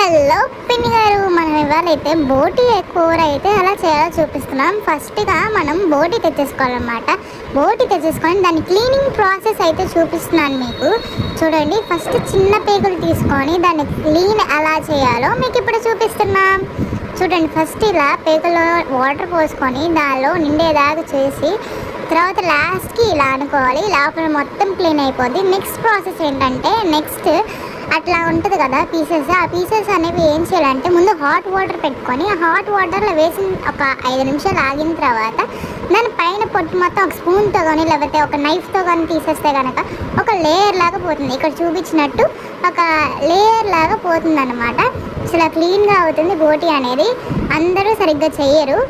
Hello పిన్ని గారు, మనం ఇవాళైతే బోటి కూర అయితే ఎలా చేయాలో చూపిస్తున్నాం. ఫస్ట్గా మనం బోటి తెచ్చేసుకోవాలన్నమాట. బోటి తెచ్చేసుకొని దాని క్లీనింగ్ ప్రాసెస్ అయితే చూపిస్తున్నాను మీకు. చూడండి, ఫస్ట్ చిన్న పేగులు తీసుకొని దాన్ని క్లీన్ ఎలా చేయాలో మీకు ఇప్పుడు చూపిస్తున్నాం. చూడండి, ఫస్ట్ ఇలా పేగులో వాటర్ పోసుకొని దానిలో నిండేదాకా చేసి తర్వాత లాస్ట్కి ఇలా అనుకోవాలి. లోపల మొత్తం క్లీన్ అయిపోద్ది. నెక్స్ట్ ప్రాసెస్ ఏంటంటే అట్లా ఉంటుంది కదా పీసెస్, ఆ పీసెస్ అనేవి ఏం చేయాలంటే ముందు హాట్ వాటర్ పెట్టుకొని ఆ హాట్ వాటర్లో వేసిన ఒక 5 నిమిషాలు ఆగిన తర్వాత దాని పైన పొట్టు మొత్తం ఒక స్పూన్తో కానీ లేకపోతే ఒక నైఫ్తో కానీ తీసేస్తే కనుక ఒక లేయర్ లాగా పోతుంది. ఇక్కడ చూపించినట్టు ఒక లేయర్ లాగా పోతుంది అన్నమాట. అసలు క్లీన్గా అవుతుంది బోటి అనేది. అందరూ సరిగ్గా చెయ్యరు.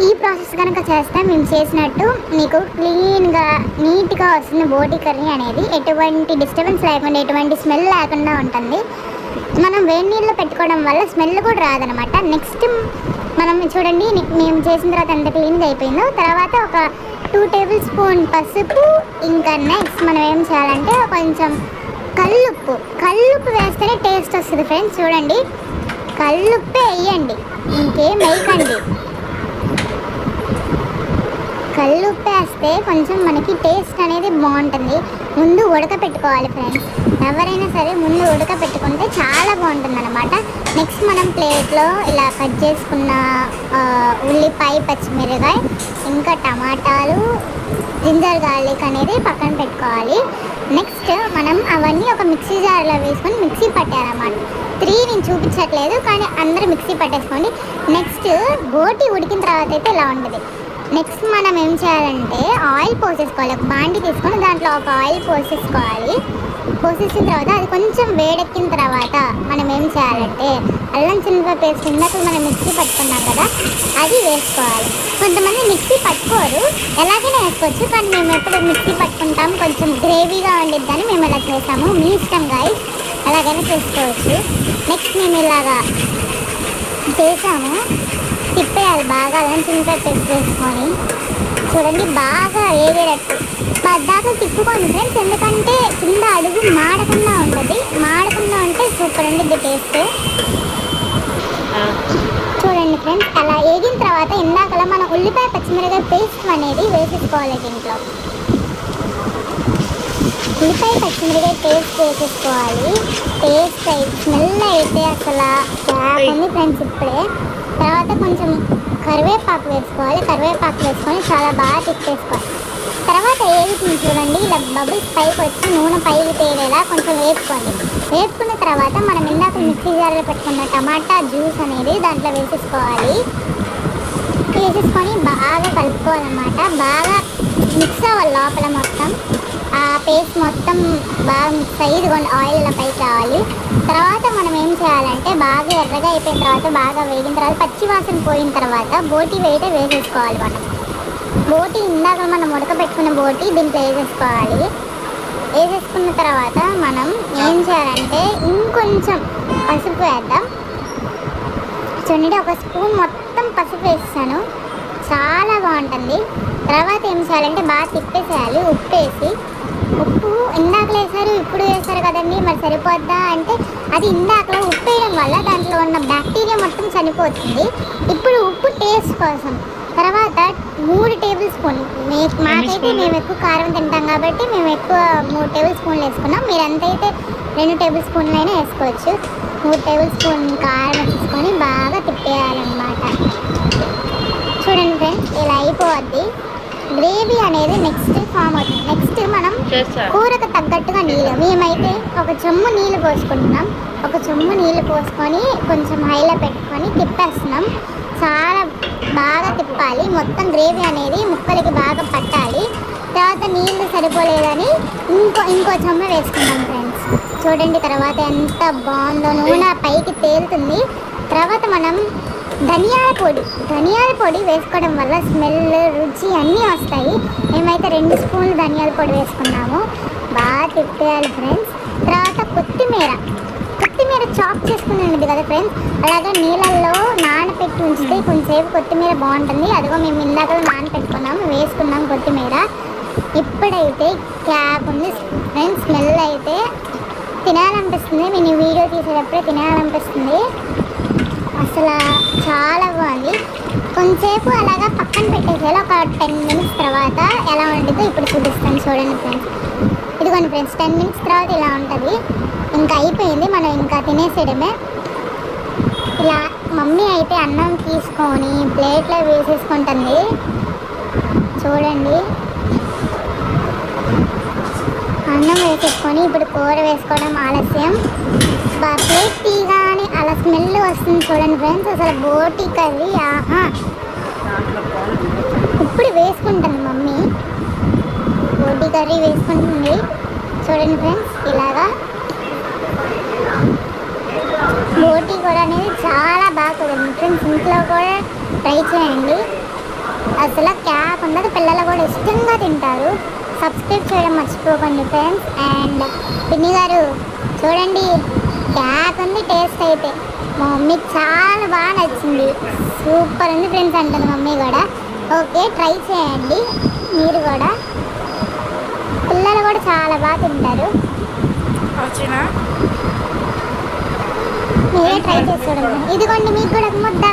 ఈ ప్రాసెస్ కనుక చేస్తే మేము చేసినట్టు మీకు క్లీన్గా నీట్గా వస్తుంది బోటి కర్రీ అనేది. ఎటువంటి డిస్టర్బెన్స్ లేకుండా ఎటువంటి స్మెల్ లేకుండా ఉంటుంది. మనం వేడి నీళ్ళు పెట్టుకోవడం వల్ల స్మెల్ కూడా రాదనమాట. నెక్స్ట్ మనం చూడండి, మేము చేసిన తర్వాత ఎంత క్లీన్గా అయిపోయిందో. తర్వాత ఒక 2 టేబుల్ స్పూన్ పసుపు, ఇంకా నెక్స్ట్ మనం ఏం చేయాలంటే కొంచెం కల్లుప్పు వేస్తేనే టేస్ట్ వస్తుంది ఫ్రెండ్స్. చూడండి, కల్లుప్పే వేయండి, ఇంకేం వేయకండి. కల్లుప్పు వేస్తే కొంచెం మనకి టేస్ట్ అనేది బాగుంటుంది. ముందు ఉడకపెట్టుకోవాలి ఫ్రెండ్స్. ఎవరైనా సరే ముందు ఉడకపెట్టుకుంటే చాలా బాగుంటుంది అనమాట. నెక్స్ట్ మనం ప్లేట్లో ఇలా కట్ చేసుకున్న ఉల్లిపాయ, పచ్చిమిరకాయ, ఇంకా టమాటాలు, జింజర్ గార్లిక్ అనేది పక్కన పెట్టుకోవాలి. నెక్స్ట్ మనం అవన్నీ ఒక మిక్సీ జార్లో వేసుకొని మిక్సీ పట్టారన్నమాట. 3 నేను చూపించట్లేదు, కానీ అందరూ మిక్సీ పట్టేసుకోండి. నెక్స్ట్ బోటి ఉడికిన తర్వాత అయితే ఇలా ఉంటుంది. నెక్స్ట్ మనం ఏం చేయాలంటే ఆయిల్ పోసేసుకోవాలి. ఒక బాండి తీసుకొని దాంట్లో ఒక ఆయిల్ పోసేసుకోవాలి. పోసేసిన తర్వాత అది కొంచెం వేడెక్కిన తర్వాత మనం ఏం చేయాలంటే అల్లం చిన్నపాయ పేస్ట్ ఇందాక మనం మిక్సీ పట్టుకున్నాం కదా, అది వేసుకోవాలి. కొంతమంది మిక్సీ పట్టుకోరు, ఎలాగైనా వేసుకోవచ్చు, కానీ మేము ఎప్పుడు మిక్సీ పట్టుకుంటాం, కొంచెం గ్రేవీగా ఉండిద్దని మేము ఇలా చేసాము. మీ ఇష్టం గాయ్స్, ఎలాగైనా చేసుకోవచ్చు. నెక్స్ట్ మేము ఇలాగా చేసాము. తిప్పేయాలి బాగా, అల్లం చిన్నపాయ పేస్ట్ వేసుకొని. చూడండి, బాగా వేగేటట్టు పద్దాకా తిప్పుకోండి ఫ్రెండ్స్, ఎందుకంటే కింద అడుగు మాడకుండా ఉంటుంది. మాడకుండా ఉంటే సూపర్ ఉంటుంది టేస్ట్. చూడండి ఫ్రెండ్స్, అలా వేగిన తర్వాత ఇందాకలా మనం ఉల్లిపాయ, పచ్చిమిరకాయ పేస్ట్ అనేది వేసేసుకోవాలి. దీంట్లో ఉల్లిపాయ, పచ్చిమిరకాయ పేస్ట్ వేసేసుకోవాలి. టేస్ట్ స్మెల్ అయితే అసలు ఉంది ఫ్రెండ్స్ ఇప్పుడే. తర్వాత కొంచెం కరివేపాకు వేసుకోవాలి. కరివేపాకు వేసుకొని చాలా బాగా తిప్పేసుకోవాలి. తర్వాత ఏది చూడండి, ఇలా బబుల్స్ పైకి వచ్చి నూనె పైకి తేలేలా కొంచెం వేసుకోండి. వేసుకున్న తర్వాత మనం ఇందాక మిక్సీ జార్లో పెట్టుకున్న టమాటా జ్యూస్ అనేది దాంట్లో వేసేసుకోవాలి. వేసేసుకొని బాగా కలుపుకోవాలన్నమాట. బాగా మిక్స్ అవ్వాలి లోపల మొత్తం. ఆ పేస్ట్ మొత్తం బాగా మిక్స్ అయ్యి ఇదిగోండి ఆయిల్ ఇలా పైకి రావాలి. తర్వాత మనం ఏం చేయాలంటే బాగా ఎర్రగా అయిపోయిన తర్వాత, బాగా వేగిన తర్వాత, పచ్చి వాసన పోయిన తర్వాత బోటి వేసేసుకోవాలి. మనం బోటి ఇందాక మనం ఉడకబెట్టుకున్న బోటి దీంట్లో వేసేసుకోవాలి. వేసేసుకున్న తర్వాత మనం ఏం చేయాలంటే ఇంకొంచెం పసుపు వేద్దాం. చూడండి, ఒక స్పూన్ మొత్తం పసుపు వేసాను, చాలా బాగుంటుంది. తర్వాత ఏం చేయాలంటే బాగా తిప్పేసేయాలి. ఉప్పు ఇందాకలో వేసారు, ఇప్పుడు వేసారు కదండి, మరి సరిపోద్దా అంటే అది ఇందాకలో ఉప్పు వేయడం వల్ల దాంట్లో ఉన్న బ్యాక్టీరియా మొత్తం చనిపోతుంది. ఇప్పుడు ఉప్పు టేస్ట్ కోసం తర్వాత 3 టేబుల్ స్పూన్, మాకైతే మేము ఎక్కువ కారం తింటాం కాబట్టి మేము ఎక్కువ 3 టేబుల్ స్పూన్లు వేసుకున్నాం. మీరు ఎంతైతే 2 టేబుల్ స్పూన్లు అయినా వేసుకోవచ్చు. 3 టేబుల్ స్పూన్ కారం వేసుకొని బాగా తిప్పేయాలన్నమాట. చూడండి ఫ్రెండ్స్, ఇలా అయిపోద్ది. గ్రేవీ అనేది నెక్స్ట్ ఫామ్ అవుతుంది. నెక్స్ట్ మనం కూరకు తగ్గట్టుగా నీళ్ళు, మేమైతే ఒక చెమ్ము నీళ్ళు పోసుకుంటున్నాం. ఒక చెమ్ము నీళ్ళు పోసుకొని కొంచెం హైలో పెట్టుకొని తిప్పేస్తున్నాం. చాలా బాగా తిప్పాలి, మొత్తం గ్రేవీ అనేది ముక్కలకి బాగా పట్టాలి. తర్వాత నీళ్ళు సరిపోలేదని ఇంకో చెమ్మ వేసుకున్నాం ఫ్రెండ్స్. చూడండి, తర్వాత ఎంత బాగుందో, నూనె పైకి తేలుతుంది. తర్వాత మనం ధనియాల పొడి వేసుకోవడం వల్ల స్మెల్, రుచి అన్నీ వస్తాయి. మేమైతే 2 స్పూన్లు ధనియాల పొడి వేసుకున్నాము. బాగా తిప్పేయాలి ఫ్రెండ్స్. తర్వాత కొత్తిమీర చాప్ చేసుకుని ఉంది కదా ఫ్రెండ్స్, అలాగే నీళ్ళల్లో నానపెట్టి ఉంచితే కొంచెంసేపు కొత్తిమీర బాగుంటుంది. అదిగో మేము ఇందాక నానపెట్టుకున్నాము, వేసుకున్నాం కొత్తిమీర. ఇప్పుడైతే క్యాప్ ఉంది ఫ్రెండ్స్. స్మెల్ అయితే తినాలనిపిస్తుంది. నేను వీడియో తీసేటప్పుడే తినాలనిపిస్తుంది. అనిపిస్తుంది. అసలు చాలా బాగుంది. కొంచెంసేపు అలాగా పక్కన పెట్టేసేయాలి. ఒక 10 minutes తర్వాత ఎలా ఉంటుందో ఇప్పుడు చూపిస్తాను చూడండి ఫ్రెండ్స్. ఇదిగోండి ఫ్రెండ్స్, 10 minutes తర్వాత ఇలా ఉంటుంది. ఇంకా అయిపోయింది, మనం ఇంకా తినేసేయడమే. ఇలా మమ్మీ అయితే అన్నం తీసుకొని ప్లేట్లో వేసేసుకుంటుంది చూడండి. అన్నం వేసేసుకొని ఇప్పుడు కూర వేసుకోవడం ఆలస్యం. ప్లేట్ తీగానే అలా స్మెల్ వస్తుంది చూడండి ఫ్రెండ్స్. అసలు బోటి కర్రీ ఆహా. ఇప్పుడు వేసుకుంటుంది మమ్మీ, బోటి కర్రీ వేసుకుంటుంది చూడండి ఫ్రెండ్స్. ఇలాగా బోటి కూడా అనేది చాలా బాగా కుదిరింది ఫ్రెండ్స్. ఇంట్లో కూడా ట్రై చేయండి, అసలు క్యాప్ ఉండదు. పిల్లలు కూడా ఇష్టంగా తింటారు. సబ్స్క్రైబ్ చేయడం మర్చిపోకండి ఫ్రెండ్స్. అండ్ పిన్ని గారు చూడండి, క్యాప్ ఉంది. టేస్ట్ అయితే మా మమ్మీకి చాలా బాగా నచ్చింది. సూపర్ ఉంది ఫ్రెండ్స్ అంటుంది మమ్మీ కూడా. ఓకే, ట్రై చేయండి మీరు కూడా. పిల్లలు కూడా చాలా బాగా తింటారు. మీరే ట్రై చేసి చూడండి. ఇదిగోండి మీకు కూడా ముద్ద.